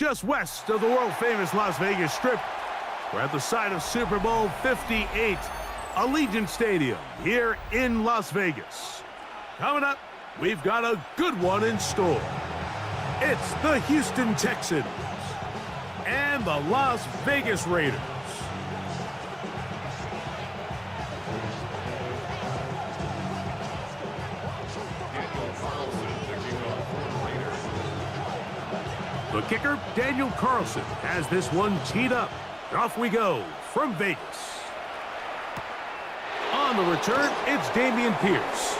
just west of the world-famous Las Vegas Strip. We're at the site of Super Bowl 58, Allegiant Stadium here in Las Vegas. Coming up, we've got a good one in store. It's the Houston Texans and the Las Vegas Raiders. The kicker, Daniel Carlson, has this one teed up. Off we go from Vegas. On the return, it's Dameon Pierce.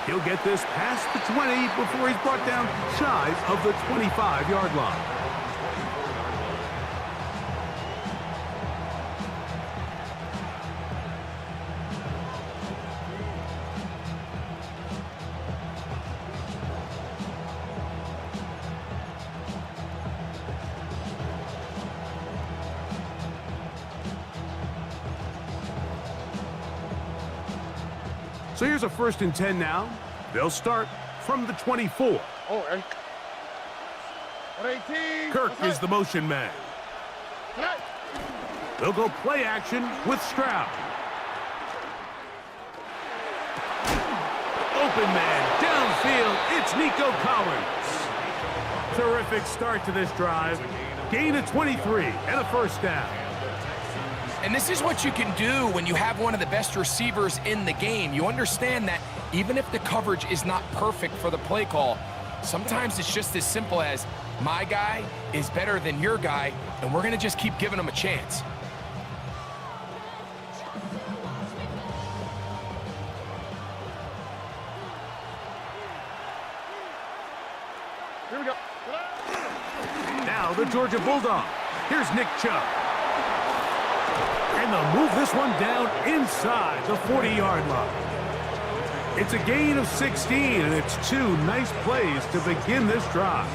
He'll get this past the 20 before he's brought down shy of the 25-yard line. So here's a 1st and 10 now. They'll start from the 24. Oh, 18. Kirk is the motion man. They'll go play action with Stroud. Open man, downfield, it's Nico Collins. Terrific start to this drive. Gain of 23 and a 1st down. And this is what you can do when you have one of the best receivers in the game. You understand that even if the coverage is not perfect for the play call, sometimes it's just as simple as my guy is better than your guy, and we're going to just keep giving him a chance. Here we go. Now the Georgia Bulldog. Here's Nick Chubb. And they'll move this one down inside the 40-yard line. It's a gain of 16, and it's 2 nice plays to begin this drive.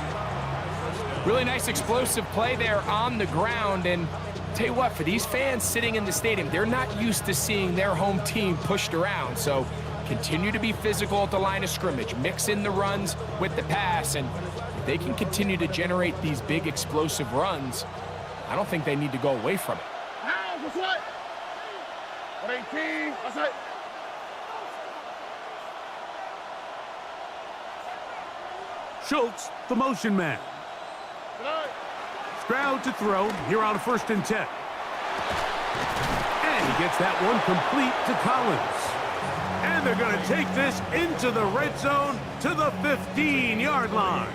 Really nice explosive play there on the ground. And tell you what, for these fans sitting in the stadium, they're not used to seeing their home team pushed around. So continue to be physical at the line of scrimmage. Mix in the runs with the pass. And if they can continue to generate these big explosive runs, I don't think they need to go away from it. 18. That's it. Schultz, the motion man. Stroud to throw here on a 1st and 10. And he gets that one complete to Collins. And they're going to take this into the red zone to the 15-yard line.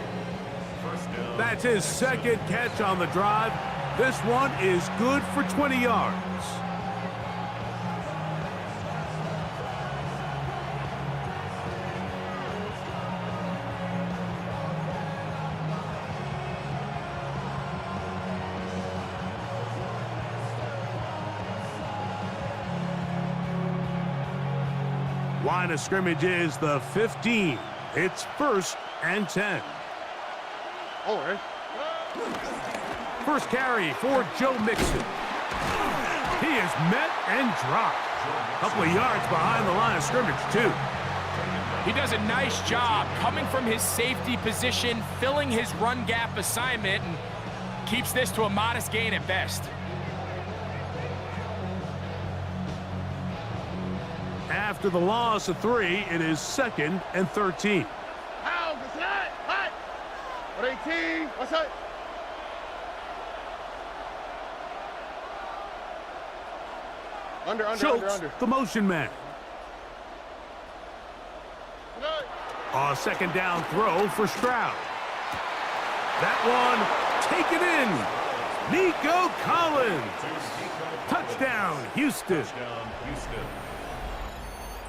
That's his 2nd catch on the drive. This one is good for 20 yards. Line of scrimmage is the 15. It's 1st and 10. Oh, right. First carry for Joe Mixon. He is met and dropped. A couple of yards behind the line of scrimmage, too. He does a nice job coming from his safety position, filling his run gap assignment, and keeps this to a modest gain at best. After the loss of 3, it is 2nd and 13. How? What's that? Hot. 18. What's that? Under, Schultz, under. the motion man. A 2nd down throw for Stroud. That one taken in. Nico Collins. Touchdown, Houston.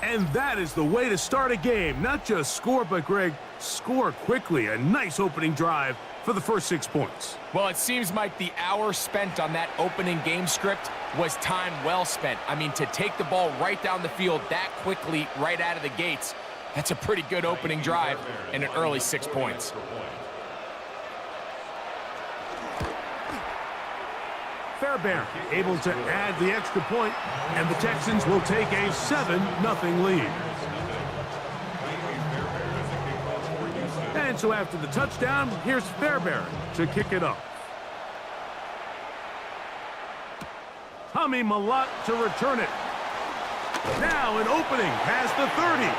And that is the way to start a game. Not just score, but, Greg, score quickly. A nice opening drive for the first 6 points. Well, it seems like the hour spent on that opening game script was time well spent. I mean, to take the ball right down the field that quickly right out of the gates, that's a pretty good opening drive and an early 6 points. Fairbairn able to add the extra point, and the Texans will take a 7-0 lead. And so after the touchdown, here's Fairbairn to kick it off. Tommy Malott to return it. Now an opening past the 30.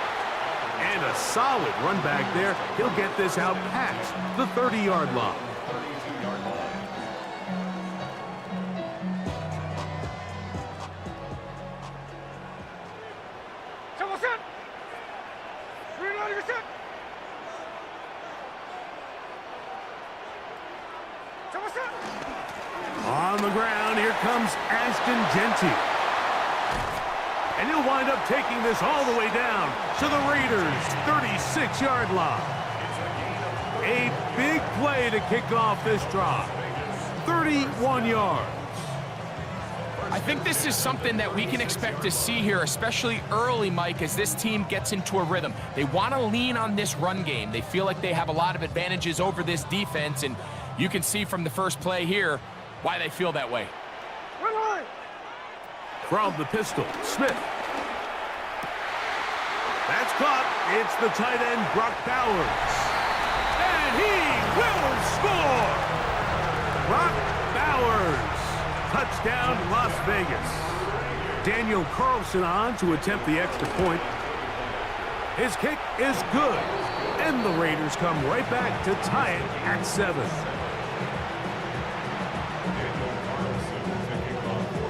And a solid run back there. He'll get this out past the 30-yard line. On the ground, here comes Ashton Genty. And he'll wind up taking this all the way down to the Raiders' 36-yard line. A big play to kick off this drive. 31 yards. I think this is something that we can expect to see here, especially early, Mike, as this team gets into a rhythm. They want to lean on this run game. They feel like they have a lot of advantages over this defense, and you can see from the first play here why they feel that way. From the pistol, Smith. That's caught. It's the tight end, Brock Bowers. And he will score! Brock Bowers. Touchdown, Las Vegas. Daniel Carlson on to attempt the extra point. His kick is good. And the Raiders come right back to tie it at 7.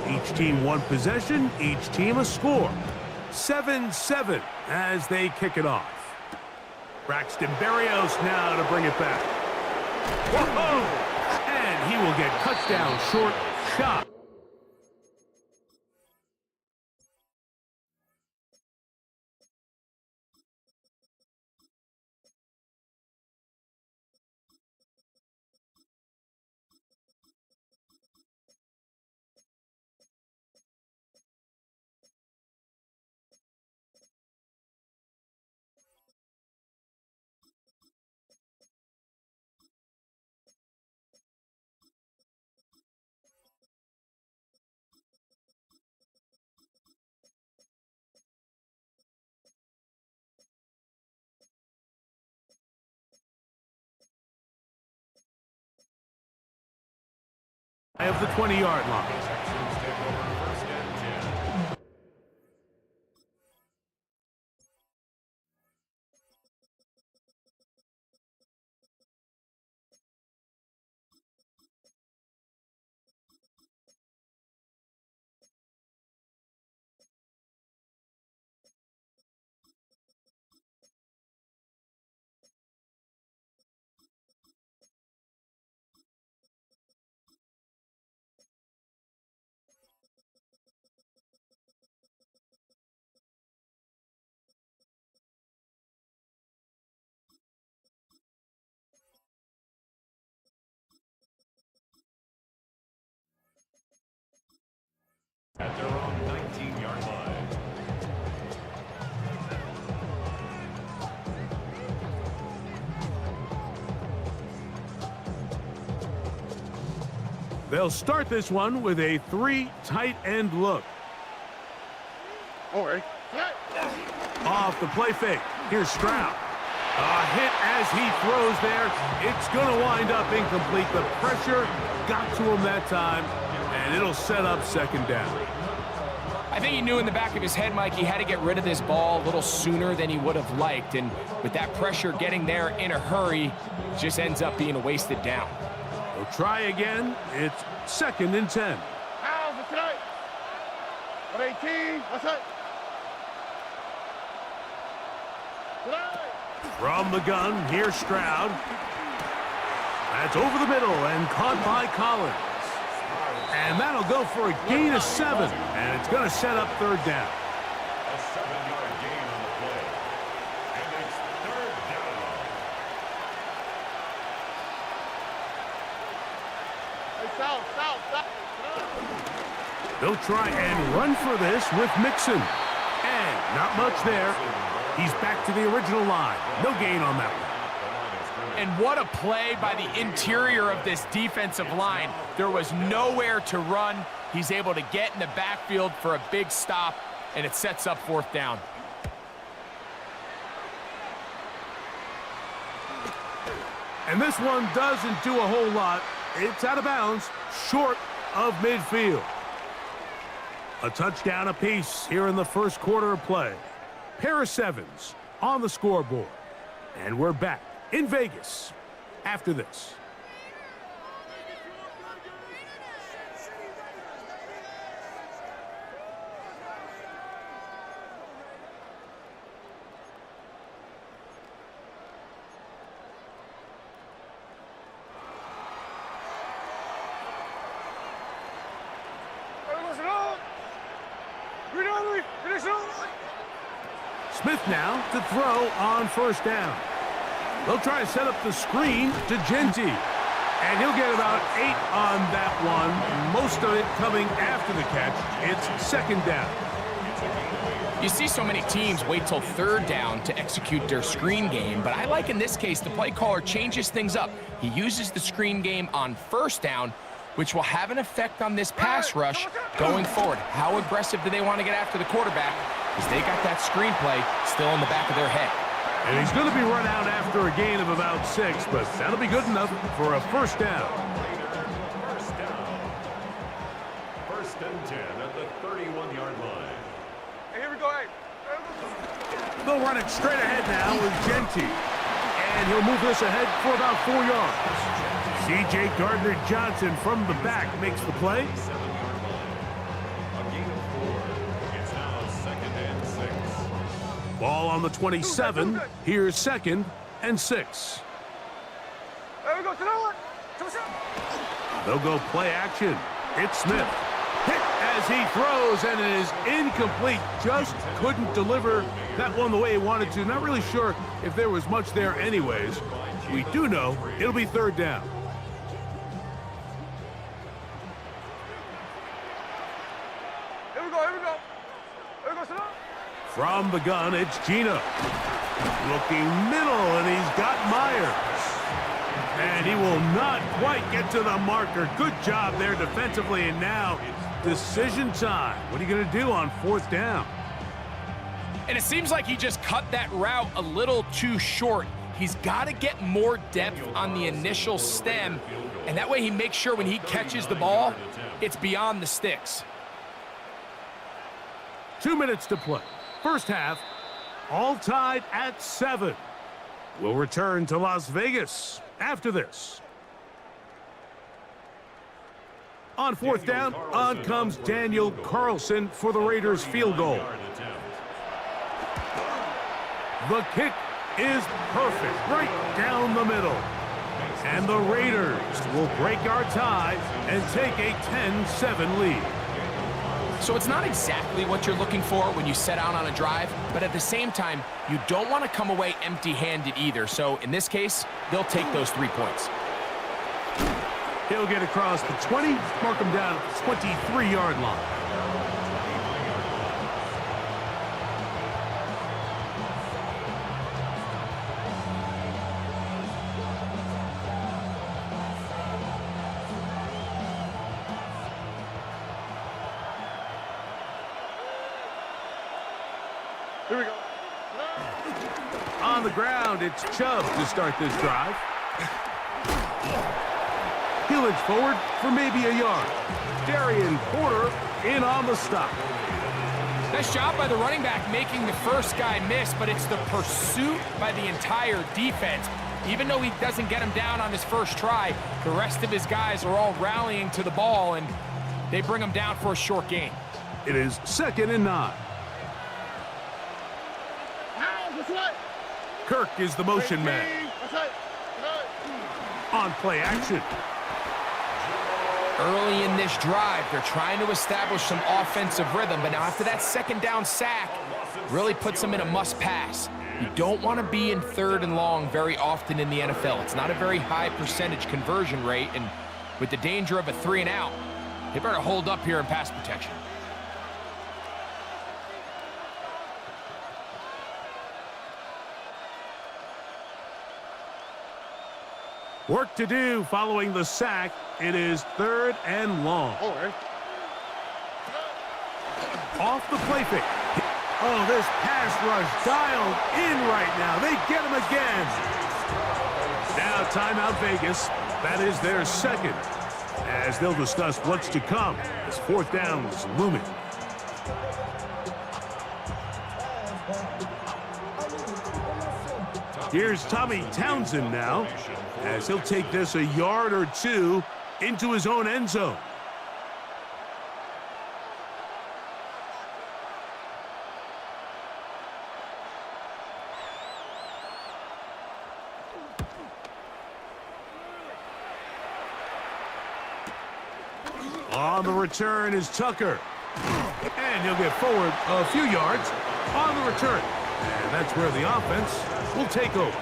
Each team one possession, each team a score. 7-7 as they kick it off. Braxton Berrios now to bring it back. Whoa! And he will get touchdown short shot. Of the 20-yard line. At their own 19-yard line. They'll start this one with a 3 tight end look. All right. Off the play fake. Here's Stroud. A hit as he throws there. It's going to wind up incomplete. The pressure got to him that time, and it'll set up second down. I think he knew in the back of his head, Mike, he had to get rid of this ball a little sooner than he would have liked. And with that pressure getting there in a hurry, it just ends up being a wasted down. We'll try again. It's 2nd and 10. How's it tonight? 118. What's that? Tonight. From the gun, here's Stroud. That's over the middle and caught by Collins. And that'll go for a gain of 7. And it's going to set up third down. A 7-yard gain on the play. And it's third down. Hey, south. They'll try and run for this with Mixon. And not much there. He's back to the original line. No gain on that one. And what a play by the interior of this defensive line. There was nowhere to run. He's able to get in the backfield for a big stop, and it sets up fourth down. And this one doesn't do a whole lot. It's out of bounds, short of midfield. A touchdown apiece here in the first quarter of play. Pair of sevens on the scoreboard. And we're back in Vegas after this. Smith now to throw on first down. They'll try to set up the screen to Genty. And he'll get about 8 on that one. Most of it coming after the catch. It's second down. You see so many teams wait till third down to execute their screen game, but I like in this case the play caller changes things up. He uses the screen game on first down, which will have an effect on this pass rush going forward. How aggressive do they want to get after the quarterback? Because they got that screenplay still in the back of their head. And he's going to be run out after a gain of about 6, but that'll be good enough for a first down. First and 10 at the 31-yard line. Hey, here we go. Hey. They'll run it straight ahead now with Genty. And he'll move this ahead for about 4 yards. C.J. Gardner-Johnson from the back makes the play. Ball on the 27. Here's second and 6. There we go. They'll go play action. It's Smith. Hit as he throws, and it is incomplete. Just couldn't deliver that one the way he wanted to. Not really sure if there was much there anyways. We do know it'll be third down. Here we go. Here we go. Here we go. From the gun, it's Gino. Looking middle, and he's got Myers. And he will not quite get to the marker. Good job there defensively, and now decision time. What are you going to do on fourth down? And it seems like he just cut that route a little too short. He's got to get more depth on the initial stem, and that way he makes sure when he catches the ball, it's beyond the sticks. 2 minutes to play. First half, all tied at 7. We'll return to Las Vegas after this. On fourth down, on comes Daniel Carlson for the Raiders field goal. The kick is perfect, right down the middle. And the Raiders will break our tie and take a 10-7 lead. So it's not exactly what you're looking for when you set out on a drive, but at the same time, you don't want to come away empty-handed either. So in this case, they'll take those 3 points. He'll get across the 20, mark him down at the 23-yard line. Here we go. On the ground, it's Chubb to start this drive. He'll inch forward for maybe a yard. Darian Porter in on the stop. Nice job by the running back making the first guy miss, but it's the pursuit by the entire defense. Even though he doesn't get him down on his first try, the rest of his guys are all rallying to the ball, and they bring him down for a short gain. It is second and 9. Kirk is the motion man. On play action. Early in this drive, they're trying to establish some offensive rhythm, but now after that second down sack, really puts them in a must-pass. You don't want to be in third and long very often in the NFL. It's not a very high percentage conversion rate, and with the danger of a 3 and out, they better hold up here in pass protection. Work to do following the sack. It is third and long. Off the play fake. Oh, this pass rush dialed in right now. They get him again. timeout, Vegas. That is their second, as they'll discuss what's to come as fourth down is looming. Here's Tommy Townsend now, as he'll take this a yard or two into his own end zone. On the return is Tucker. And he'll get forward a few yards on the return. And that's where the offense will take over.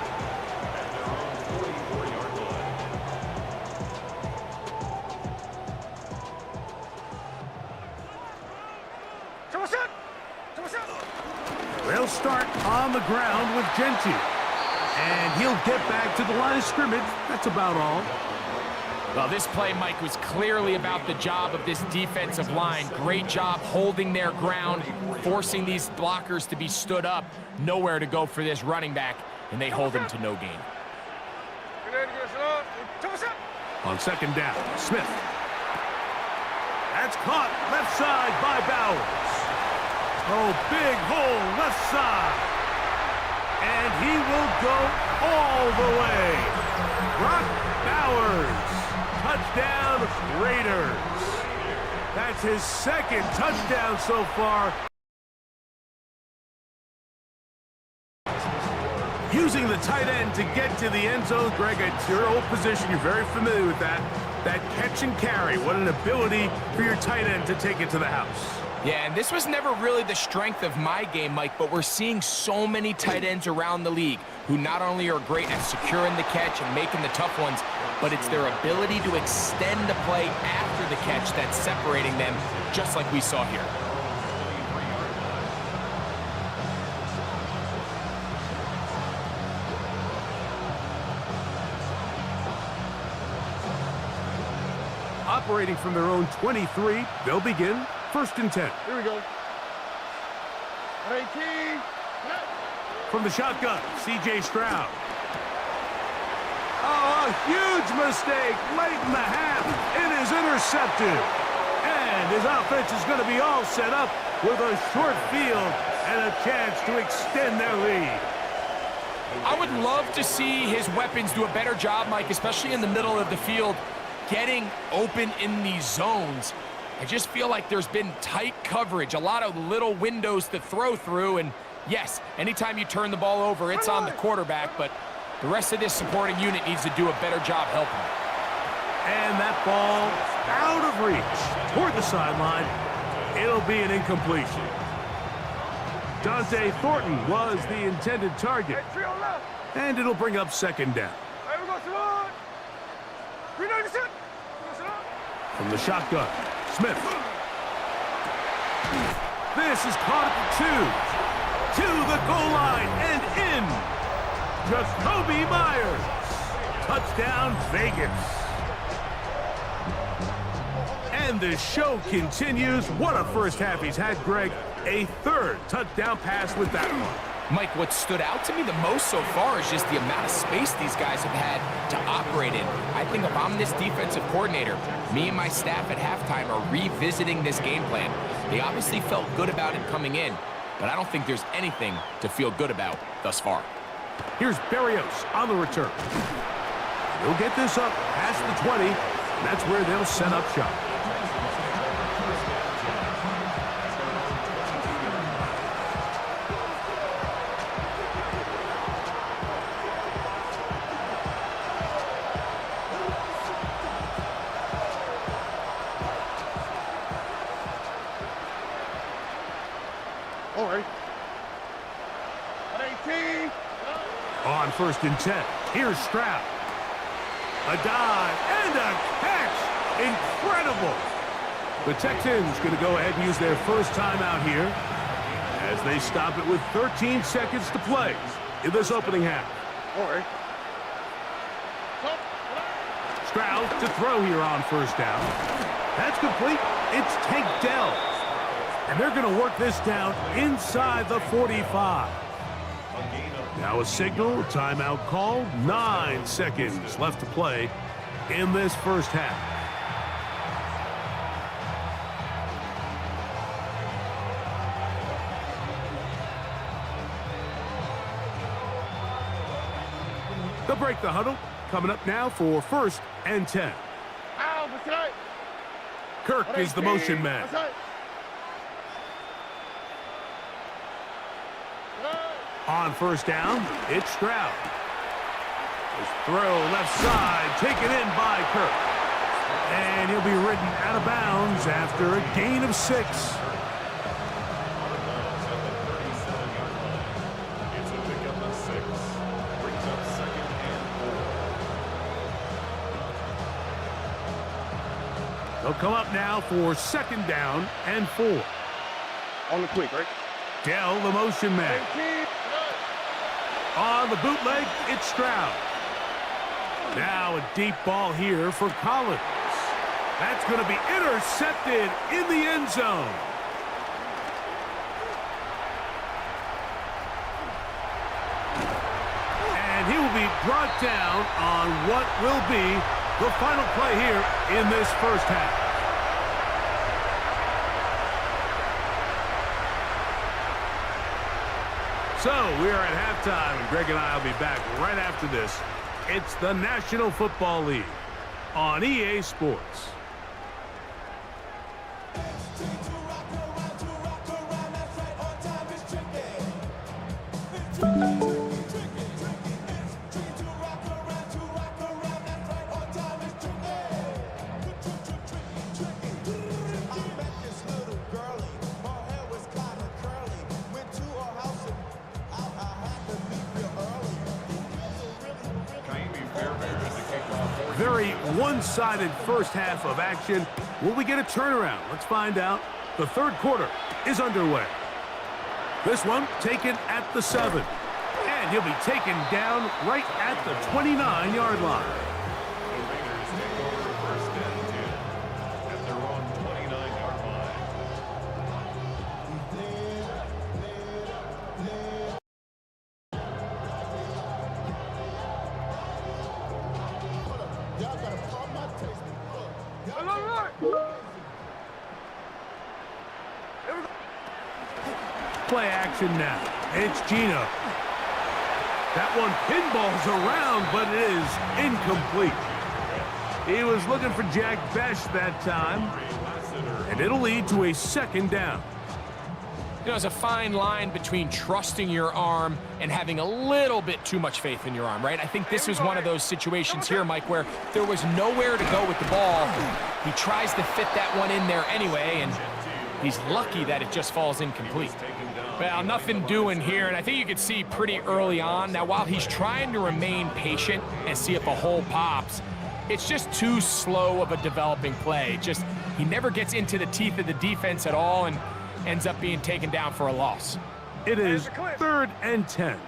They'll start on the ground with Genty. And he'll get back to the line of scrimmage. That's about all. Well, this play, Mike, was clearly about the job of this defensive line. Great job holding their ground, forcing these blockers to be stood up. Nowhere to go for this running back, and they hold him to no gain. On second down, Smith. That's caught left side by Bowers. Oh, big hole left side. And he will go all the way. Brock Bowers. Touchdown, Raiders. That's his second touchdown so far. Using the tight end to get to the end zone. Greg, it's your old position. You're very familiar with that. That catch and carry. What an ability for your tight end to take it to the house. Yeah, and this was never really the strength of my game, Mike, but we're seeing so many tight ends around the league who not only are great at securing the catch and making the tough ones, but it's their ability to extend the play after the catch that's separating them, just like we saw here. Operating from their own 23, they'll begin 1st and 10. Here we go. 18. From the shotgun, C.J. Stroud. Oh, a huge mistake late in the half. It is intercepted. And his offense is going to be all set up with a short field and a chance to extend their lead. I would love to see his weapons do a better job, Mike, especially in the middle of the field, getting open in these zones. I just feel like there's been tight coverage, a lot of little windows to throw through, and yes, anytime you turn the ball over, it's on the quarterback, but the rest of this supporting unit needs to do a better job helping. And that ball out of reach toward the sideline. It'll be an incompletion. Dante Thornton was the intended target. And it'll bring up second down. From the shotgun, Smith. This is caught at the 2. To the goal line and in. Jacoby Myers. Touchdown, Vegas. And the show continues. What a first half he's had, Greg. A 3rd touchdown pass with that one. Mike, what stood out to me the most so far is just the amount of space these guys have had to operate in. I think if I'm this defensive coordinator, me and my staff at halftime are revisiting this game plan. They obviously felt good about it coming in, but I don't think there's anything to feel good about thus far. Here's Berrios on the return. He'll get this up past the 20, and that's where they'll set up shop. All right. 18. On 1st and 10, here's Stroud. A dive and a catch. Incredible. The Texans going to go ahead and use their first timeout here as they stop it with 13 seconds to play in this opening half. All right. Stroud to throw here on 1st down. That's complete. It's Tank Dell. And they're going to work this down inside the 45. A gain of Now a signal, timeout called. 9 seconds left to play in this first half. They'll break the huddle. Coming up now for 1st and 10. Kirk is the motion man. On 1st down, it's Stroud. His throw left side, taken in by Kirk. And he'll be ridden out of bounds after a gain of 6. It's a pickup of 6. Brings up 2nd and 4. They'll come up now for 2nd down and 4. On the quick, right? Dell, the motion man. On the bootleg, it's Stroud. Now a deep ball here for Collins. That's going to be intercepted in the end zone. And he will be brought down on what will be the final play here in this first half. So we are at halftime, and Greg and I will be back right after this. It's the National Football League on EA Sports. Very one-sided first half of action. Will we get a turnaround? Let's find out. The 3rd quarter is underway. This one taken at the 7. And he'll be taken down right at the 29-yard line. The Raiders take over 1st and 10 at their own 29-yard line. Play action now. It's Gino. That one pinballs around, but it is incomplete. He was looking for Jack Besh that time, and it'll lead to a 2nd down. You know, there's a fine line between trusting your arm and having a little bit too much faith in your arm, right? I think this was one of those situations here, Mike, where there was nowhere to go with the ball. He tries to fit that one in there anyway, and he's lucky that it just falls incomplete. Well, nothing doing here, and I think you could see pretty early on. Now, while he's trying to remain patient and see if a hole pops, it's just too slow of a developing play. Just, he never gets into the teeth of the defense at all and ends up being taken down for a loss. It is 3rd and 10.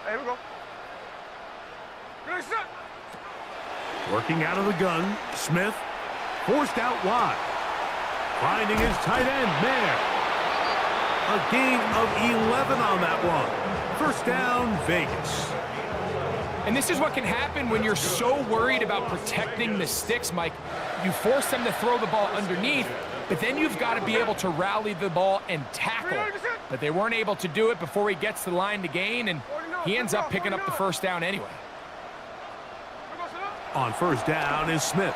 Hey, here we go. Working out of the gun, Smith forced out wide. Finding his tight end, Mayer. A gain of 11 on that one. 1st down, Vegas. And this is what can happen when you're so worried about protecting the sticks, Mike. You force them to throw the ball underneath, but then you've got to be able to rally the ball and tackle. But they weren't able to do it before he gets to the line to gain, and he ends up picking up the 1st down anyway. On 1st down is Smith.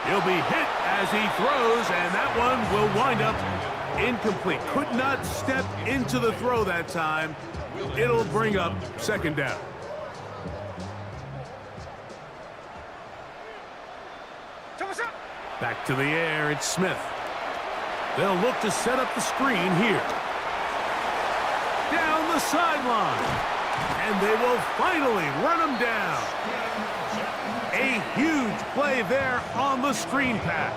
He'll be hit as he throws, and that one will wind up incomplete. Could not step into the throw that time. It'll bring up 2nd down. Back to the air, it's Smith. They'll look to set up the screen here. Down the sideline. And they will finally run him down. A huge play there on the screen pass.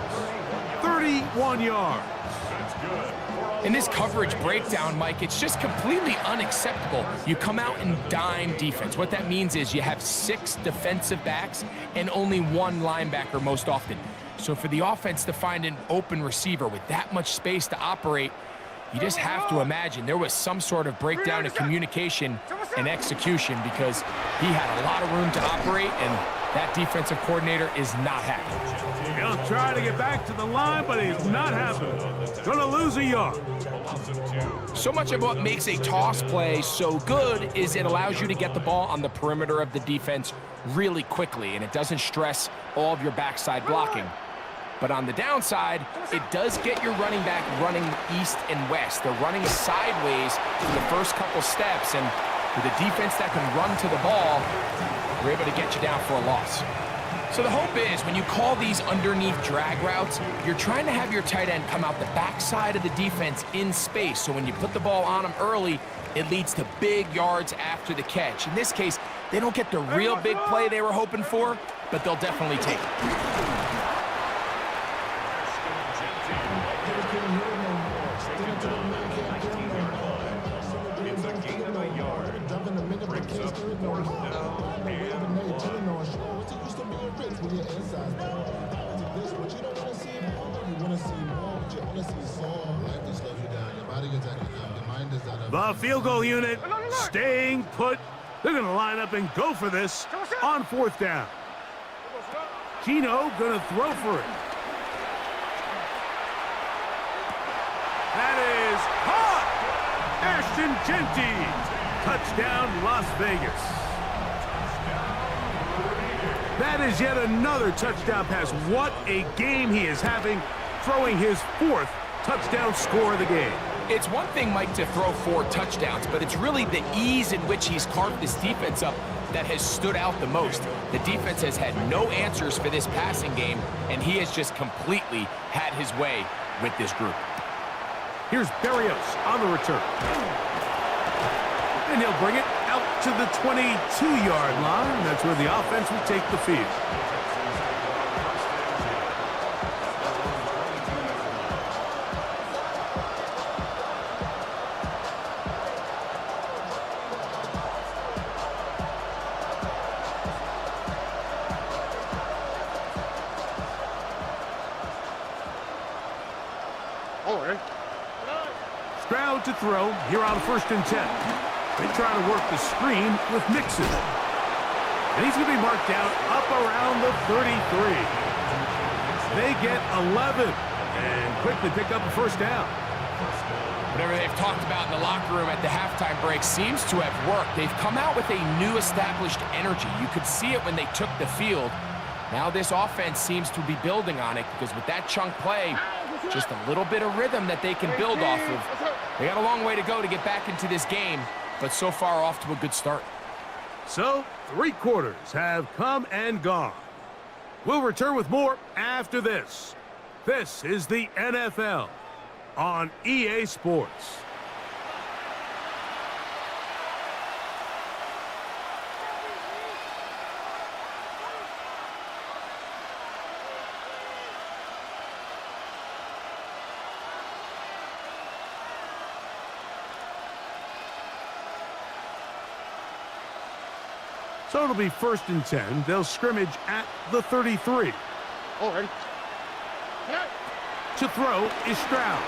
31 yards. In this coverage breakdown, Mike, it's just completely unacceptable. You come out in dime defense. What that means is you have 6 defensive backs and only 1 linebacker most often. So for the offense to find an open receiver with that much space to operate, You just have to imagine there was some sort of breakdown in communication and execution because he had a lot of room to operate, and that defensive coordinator is not happy. He'll try to get back to the line, but he's not happening. Gonna lose a yard. So much of what makes a toss play so good is it allows you to get the ball on the perimeter of the defense really quickly, and it doesn't stress all of your backside blocking. But on the downside, it does get your running back running east and west. They're running sideways for the first couple steps, and with a defense that can run to the ball, we're able to get you down for a loss. So the hope is when you call these underneath drag routes, you're trying to have your tight end come out the backside of the defense in space. So when you put the ball on them early, it leads to big yards after the catch. In this case, they don't get the real big play they were hoping for, but they'll definitely take it. The field goal unit staying put. They're going to line up and go for this on 4th down. Gino going to throw for it. That is caught! Ashton Genty. Touchdown, Las Vegas. That is yet another touchdown pass. What a game he is having, throwing his 4th touchdown score of the game. It's one thing, Mike, to throw 4 touchdowns, but it's really the ease in which he's carved this defense up that has stood out the most. The defense has had no answers for this passing game, and he has just completely had his way with this group. Here's Berrios on the return. And he'll bring it out to the 22-yard line. That's where the offense will take the field. Stroud to throw here on 1st and 10. They try to work the screen with Mixon. And he's going to be marked down up around the 33. They get 11 and quickly pick up a 1st down. Whatever they've talked about in the locker room at the halftime break seems to have worked. They've come out with a new established energy. You could see it when they took the field. Now this offense seems to be building on it because with that chunk play, just a little bit of rhythm that they can build off of. They got a long way to go to get back into this game, but so far off to a good start. So, 3 quarters have come and gone. We'll return with more after this. This is the NFL on EA Sports. So it'll be 1st and 10. They'll scrimmage at the 33. All right. To throw is Stroud.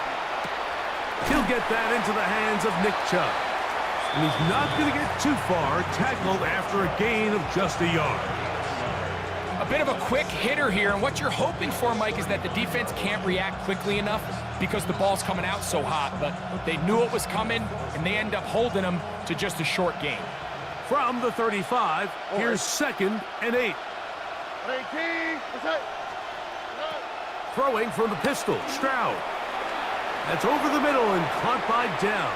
He'll get that into the hands of Nick Chubb. And he's not going to get too far, tackled after a gain of just a yard. A bit of a quick hitter here, and what you're hoping for, Mike, is that the defense can't react quickly enough because the ball's coming out so hot, but they knew it was coming, and they end up holding them to just a short gain. From the 35, here's 2nd and 8. Throwing from the pistol, Stroud. That's over the middle and caught by Dell.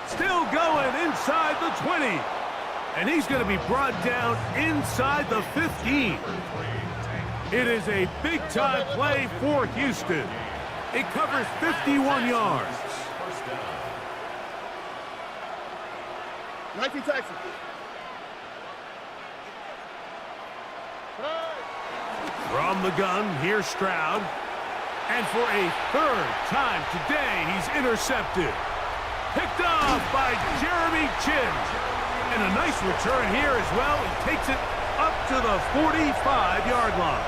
Still going inside the 20. And he's going to be brought down inside the 15. It is a big-time play for Houston. It covers 51 yards. 19 Texas. From the gun, here's Stroud. And for a 3rd time today, he's intercepted. Picked off by Jeremy Chin. And a nice return here as well. He takes it up to the 45-yard line.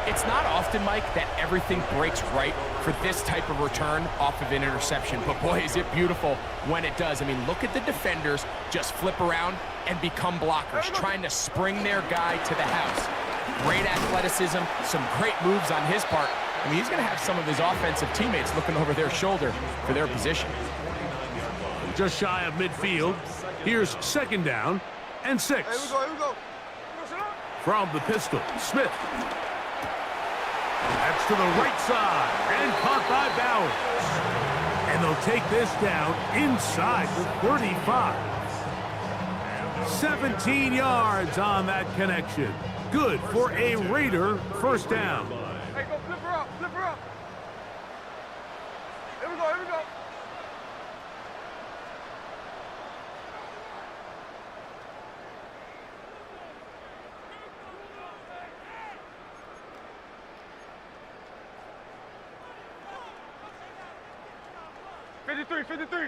It's not often, Mike, that everything breaks right for this type of return off of an interception. But, boy, is it beautiful when it does. I mean, look at the defenders just flip around and become blockers, trying to spring their guy to the house. Great athleticism, some great moves on his part. I mean, he's going to have some of his offensive teammates looking over their shoulder for their position. Just shy of midfield. Here's 2nd down and 6. Here we go. From the pistol, Smith. That's to the right side and caught by Bowers. And they'll take this down inside the 35. 17 yards on that connection. Good for a Raider 1st down. Hey, go flip her up. Here we go. 53.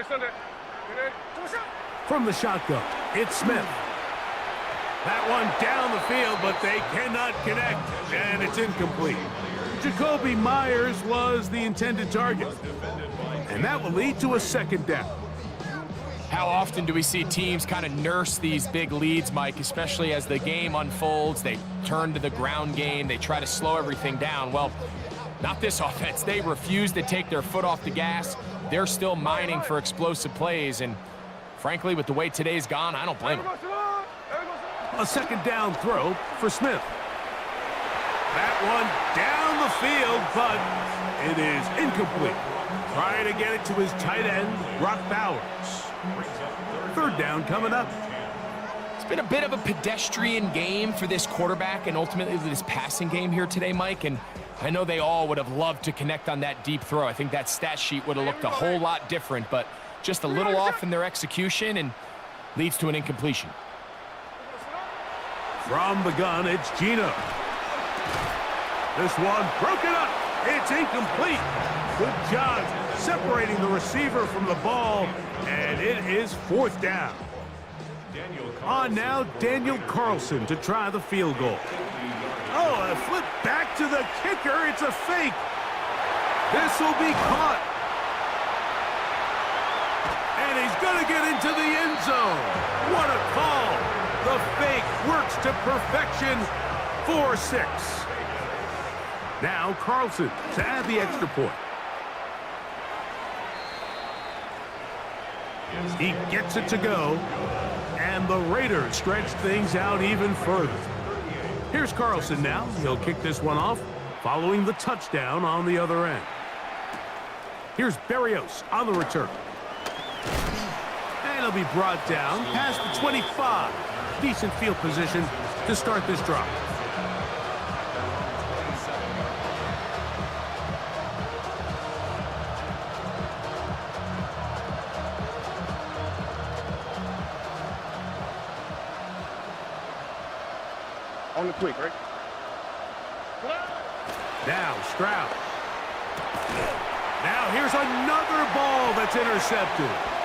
Sunday. From the shotgun, it's Smith. That one down the field, but they cannot connect, and it's incomplete. Jacoby Myers was the intended target, and that will lead to a 2nd down. How often do we see teams kind of nurse these big leads, Mike, especially as the game unfolds? They turn to the ground game. They try to slow everything down. Well, not this offense. They refuse to take their foot off the gas. They're still mining for explosive plays, and frankly, with the way today's gone, I don't blame them. A 2nd down throw for Smith. That one down the field, but it is incomplete. Trying to get it to his tight end, Brock Bowers. 3rd down coming up. It's been a bit of a pedestrian game for this quarterback and ultimately this passing game here today, Mike, and I know they all would have loved to connect on that deep throw. I think that stat sheet would have looked a whole lot different, but just a little off in their execution and leads to an incompletion. From the gun, it's Gino. This one broken up. It's incomplete. Good job separating the receiver from the ball, and it is 4th down. On now, Daniel Carlson to try the field goal. Oh, a flip back to the kicker. It's a fake. This will be caught. And he's going to get into the end zone. What a call. The fake works to perfection. 4-6. Now Carlson to add the extra point. He gets it to go. And the Raiders stretch things out even further. Here's Carlson now. He'll kick this one off, following the touchdown on the other end. Here's Berrios on the return. And he'll be brought down past the 25. Decent field position to start this drive. On the quick, right? Now Stroud. Now here's another ball that's intercepted.